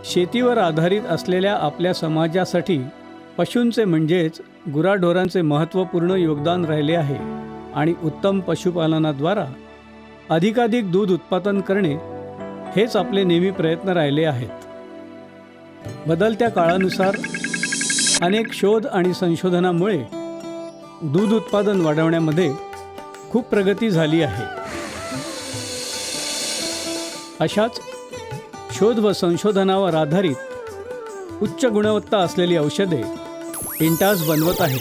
शेतीवर आधारित असलेल्या आपल्या समाजासाठी पशूंचे म्हणजेच गुराढोरांचे महत्त्वपूर्ण योगदान राहिले आहे आणि उत्तम पशुपालनाद्वारा अधिकाधिक दूध उत्पादन करणे हेच आपले नेहमी प्रयत्न राहिले आहेत. बदलत्या काळानुसार अनेक शोध आणि संशोधनामुळे दूध उत्पादन वाढवण्यामध्ये खूप प्रगती झाली आहे. अशाच शोध व संशोधनावर आधारित उच्च गुणवत्ता असलेली औषधे इंटास बनवत आहे.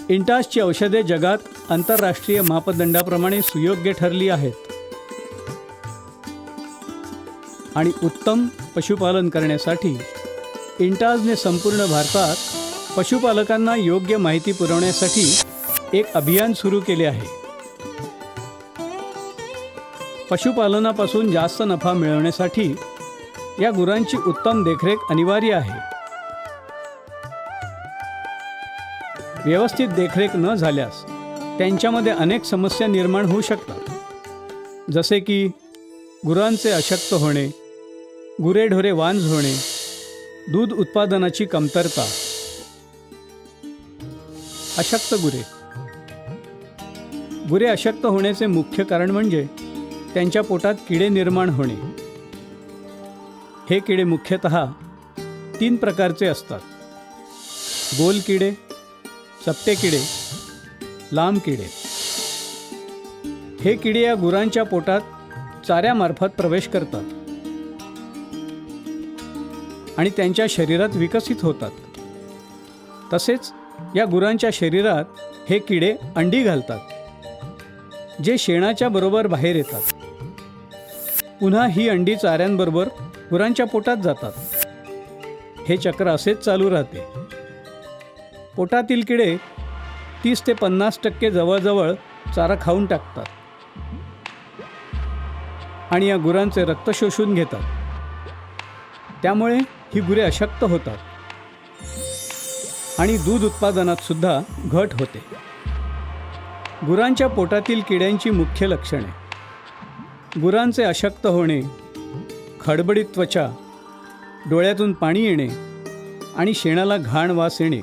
इंटासची औषधे जगात आंतरराष्ट्रीय मापदंडाप्रमाणे सुयोग्य ठरली आहेत आणि उत्तम पशुपालन करण्यासाठी इंटासने संपूर्ण भारतात पशुपालकांना योग्य माहिती पुरवण्यासाठी एक अभियान सुरू केले आहे. पशुपालनापासून जास्त नफा मिळवण्यासाठी या गुरांची उत्तम देखरेख अनिवार्य आहे. व्यवस्थित देखरेख न झाल्यास त्यांच्यामध्ये अनेक समस्या निर्माण होऊ शकतात, जसे की गुरांचे अशक्त होणे, गुरेढोरे वांझ होणे, दूध उत्पादनाची कमतरता. अशक्त गुरे अशक्त होण्याचे मुख्य कारण म्हणजे त्यांच्या पोटात किडे निर्माण होणे. हे किडे मुख्यतः 3 प्रकारचे असतात: गोल किडे, चपटे किडे, लांब किडे. हे किडे या गुरांच्या पोटात चाऱ्यामार्फत प्रवेश करतात आणि त्यांच्या शरीरात विकसित होतात. तसेच या गुरांच्या शरीरात हे किडे अंडी घालतात, जे शेणाच्या बरोबर बाहेर येतात. पुन्हा ही अंडी चाऱ्यांबरोबर गुरांच्या पोटात जातात. हे चक्र असेच चालू राहते. पोटातील किडे 30 ते 50% जवळजवळ चारा खाऊन टाकतात आणि या गुरांचे रक्त शोषून घेतात. त्यामुळे ही गुरे अशक्त होतात आणि दूध उत्पादनात सुद्धा घट होते. गुरांच्या पोटातील किड्यांची मुख्य लक्षणे: गुरांचे अशक्त होणे, खडबडीत त्वचा, डोळ्यातून पाणी येणे आणि शेणाला घाण वास येणे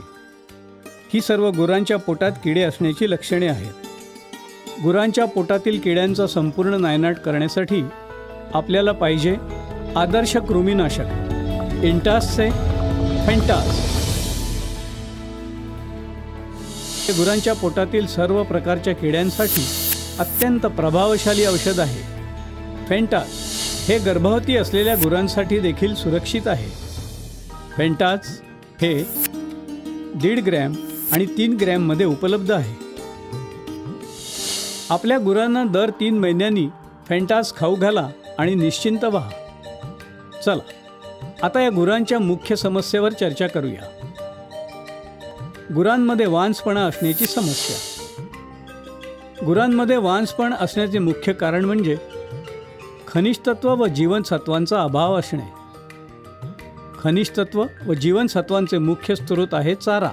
ही सर्व गुरांच्या पोटात किडे असण्याची लक्षणे आहेत. गुरांच्या पोटातील किड्यांचा संपूर्ण नायनाट करण्यासाठी आपल्याला पाहिजे आदर्श कृमीनाशक इंटासचे फेंटास. हे गुरांच्या पोटातील सर्व प्रकारच्या किड्यांसाठी अत्यंत प्रभावशाली औषध आहे. फेंटास हे गर्भवती असलेल्या गुरांसाठी देखील सुरक्षित आहे. फेंटास हे 1.5 ग्रॅम आणि 3 ग्रॅममध्ये उपलब्ध आहे. आपल्या गुरांना दर 3 महिन्यांनी फेंटास खाऊ घाला आणि निश्चिंत व्हा. चला आता या गुरांच्या मुख्य समस्येवर चर्चा करूया. गुरांमध्ये वांझपणा असण्याची समस्या. गुरांमध्ये वांझपण असण्याचे मुख्य कारण म्हणजे खनिज तत्व व जीवनसत्वांचा अभाव असणे. खनिज तत्व व जीवनसत्वांचे मुख्य स्रोत आहे चारा.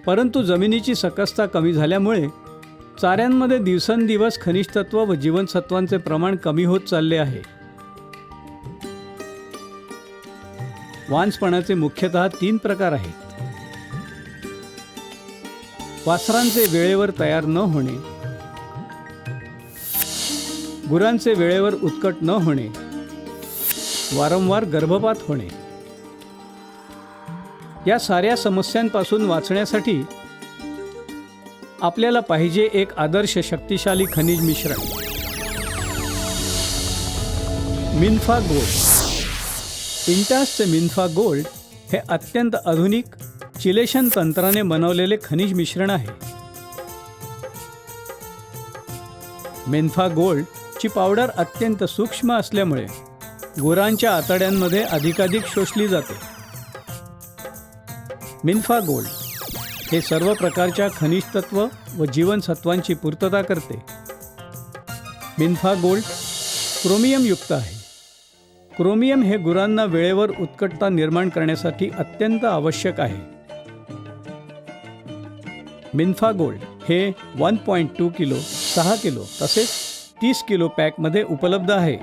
परंतु जमिनीची सकसता कमी झाल्यामुळे चाऱ्यांमध्ये दिवसेंदिवस खनिज तत्व व जीवनसत्वांचे प्रमाण कमी होत चालले आहे. वांझपणाचे मुख्यतः 3 प्रकार आहेत: वासरांचे वेळेवर तयार न होणे, गुरांचे वेळेवर उत्कट न होणे, वारंवार गर्भपात होणे. या साऱ्या समस्यांपासून वाचण्यासाठी आपल्याला पाहिजे एक आदर्श शक्तिशाली खनिज मिश्रण मिनफा गोल्ड. इंटासचे मिनफा गोल्ड हे अत्यंत आधुनिक चिलेशन तंत्राने बनवलेले खनिज मिश्रण आहे. मिनफा गोल्डची पावडर अत्यंत सूक्ष्म असल्यामुळे गुरांच्या आतड्यांमध्ये अधिकाधिक शोषली जाते. मिनफा गोल्ड हे सर्व प्रकारच्या खनिज तत्व व जीवनसत्वांची पूर्तता करते. मिनफा गोल्ड क्रोमियमयुक्त आहे. क्रोमियम हे गुरांना वेळेवर उत्कटता निर्माण करण्यासाठी अत्यंत आवश्यक आहे. मिनफा गोल्ड हे 1.2 किलो, 6 किलो तसेच 30 किलो पॅकमध्ये उपलब्ध आहे.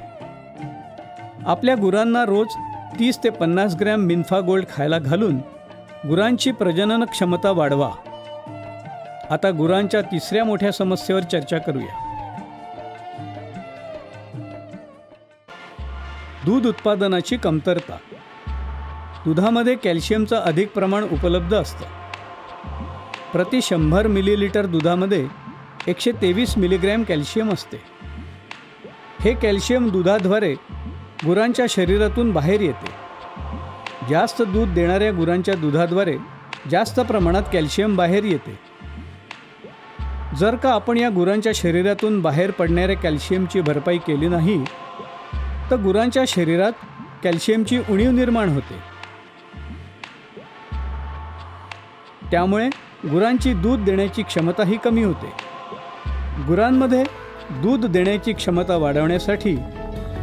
आपल्या गुरांना रोज 30 ते 50 ग्रॅम मिन्फा गोल्ड खायला घालून गुरांची प्रजनन क्षमता वाढवा. आता गुरांच्या तिसऱ्या मोठ्या समस्येवर चर्चा करूया. दूध उत्पादनाची कमतरता. दुधामध्ये कॅल्शियमचं अधिक प्रमाण उपलब्ध असतं. प्रति 100 मिलीलिटर दुधामध्ये 123 मिलीग्रॅम कॅल्शियम असते. हे कॅल्शियम दुधाद्वारे गुरांच्या शरीरातून बाहेर येते. जास्त दूध देणाऱ्या गुरांच्या दुधाद्वारे जास्त प्रमाणात कॅल्शियम बाहेर येते. जर का आपण या गुरांच्या शरीरातून बाहेर पडणाऱ्या कॅल्शियमची भरपाई केली नाही तर गुरांच्या शरीरात कॅल्शियमची उणीव निर्माण होते. त्यामुळे गुरांची दूध देण्याची क्षमताही कमी होते. गुरांमध्ये दूध देण्याची क्षमता वाढवण्यासाठी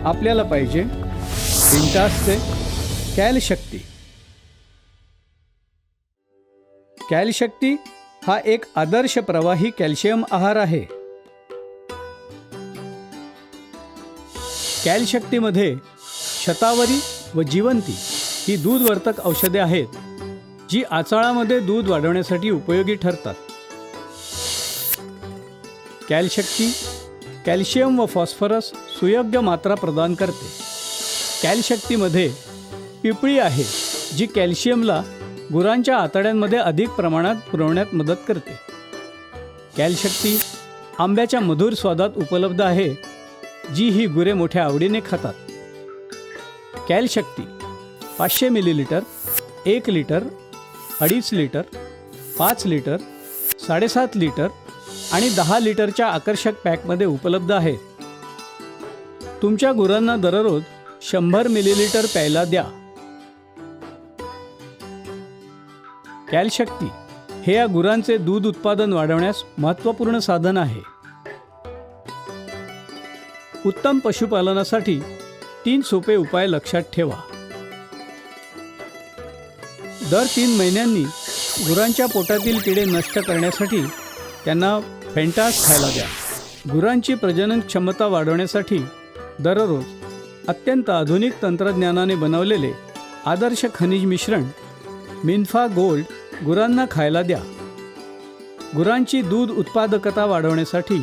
आपल्याला पाहिजे इंटासचे कॅलशक्ती. कॅलशक्ती हा एक आदर्श प्रवाही कॅल्शियम आहार आहे. कॅलशक्तीमध्ये शतावरी व जीवंती ही दूधवर्धक औषधे आहेत जी आचाळामध्ये दूध वाढवण्यासाठी उपयोगी ठरतात. कॅलशक्ती कॅल्शियम व फॉस्फरस सुयोग्य मात्रा प्रदान करते. कॅलशक्तीमध्ये पिपळी आहे जी कॅल्शियमला गुरांच्या आतड्यांमध्ये अधिक प्रमाणात पुरवण्यात मदत करते. कॅलशक्ती आंब्याच्या मधुर स्वादात उपलब्ध आहे जी ही गुरे मोठ्या आवडीने खातात. कॅलशक्ती 500 millilitre, 1 litre, 2.5 litre, 5 litre, 7.5 litre आणि 10 लिटरच्या आकर्षक पॅकमध्ये उपलब्ध आहे. तुमच्या गुरांना दररोज 100 मिलीलिटर प्यायला द्या. कॅलशक्ती हे या गुरांचे दूध उत्पादन वाढवण्यास महत्त्वपूर्ण साधन आहे. उत्तम पशुपालनासाठी 3 सोपे उपाय लक्षात ठेवा. दर 3 महिन्यांनी गुरांच्या पोटातील किडे नष्ट करण्यासाठी त्यांना फेंटास खायला द्या. गुरांची प्रजनन क्षमता वाढवण्यासाठी दररोज अत्यंत आधुनिक तंत्रज्ञानाने बनवलेले आदर्श खनिज मिश्रण मिन्फा गोल्ड गुरांना खायला द्या. गुरांची दूध उत्पादकता वाढवण्यासाठी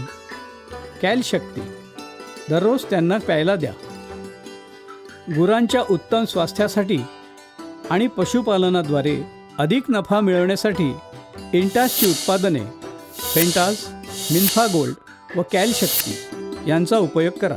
कॅलशक्ती दररोज त्यांना प्यायला द्या. गुरांच्या उत्तम स्वास्थ्यासाठी आणि पशुपालनाद्वारे अधिक नफा मिळवण्यासाठी इंटासची उत्पादने फेंटास, मिन्फा गोल्ड व कॅलशक्ती यांचा उपयोग करा.